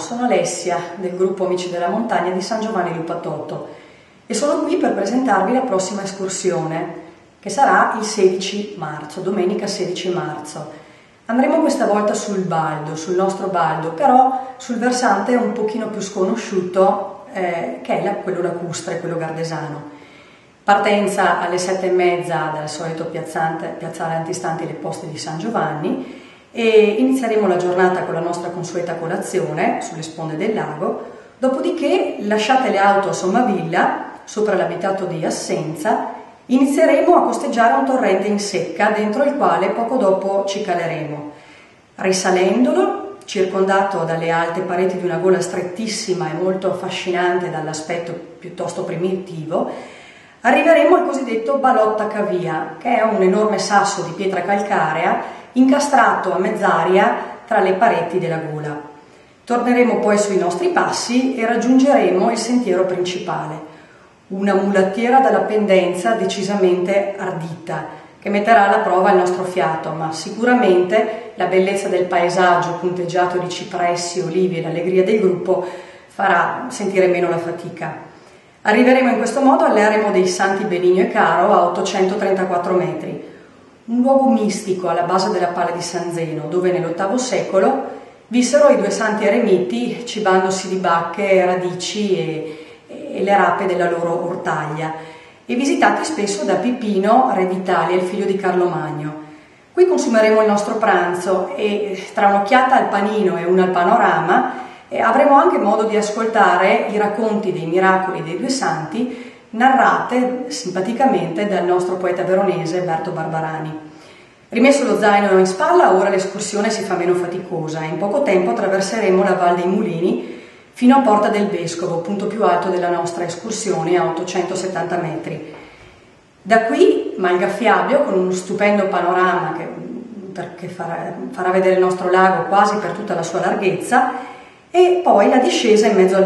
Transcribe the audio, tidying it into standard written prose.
sono Alessia del gruppo Amici della Montagna di San Giovanni Lupatotto e sono qui per presentarvi la prossima escursione che sarà il 16 marzo, domenica 16 marzo. Andremo questa volta sul Baldo, sul nostro Baldo, però sul versante un pochino più sconosciuto che è quello lacustre, quello gardesano. Partenza alle 7:30 dal solito piazzale antistante le Poste di San Giovanni e inizieremo la giornata con la nostra consueta colazione sulle sponde del lago, dopodiché lasciate le auto a Sommavilla, sopra l'abitato di Assenza, inizieremo a costeggiare un torrente in secca dentro il quale poco dopo ci caleremo. Risalendolo, circondato dalle alte pareti di una gola strettissima e molto affascinante dall'aspetto piuttosto primitivo, arriveremo al cosiddetto Balotta Cavia, che è un enorme sasso di pietra calcarea incastrato a mezz'aria tra le pareti della gola. Torneremo poi sui nostri passi e raggiungeremo il sentiero principale, una mulattiera dalla pendenza decisamente ardita, che metterà alla prova il nostro fiato, ma sicuramente la bellezza del paesaggio punteggiato di cipressi, olivi e l'allegria del gruppo farà sentire meno la fatica. Arriveremo in questo modo all'eremo dei Santi Benigno e Caro a 834 metri, un luogo mistico alla base della Pala di San Zeno, dove nell'VIII secolo vissero i due santi eremiti cibandosi di bacche, radici e le rape della loro ortaglia, e visitati spesso da Pipino, re d'Italia, il figlio di Carlo Magno. Qui consumeremo il nostro pranzo e tra un'occhiata al panino e una al panorama avremo anche modo di ascoltare i racconti dei miracoli dei due santi narrate simpaticamente dal nostro poeta veronese Berto Barbarani. Rimesso lo zaino in spalla, ora l'escursione si fa meno faticosa e in poco tempo attraverseremo la Val dei Mulini fino a Porta del Vescovo, punto più alto della nostra escursione a 870 metri. Da qui Malgaffiabbio, con uno stupendo panorama che farà vedere il nostro lago quasi per tutta la sua larghezza, e poi la discesa in mezzo al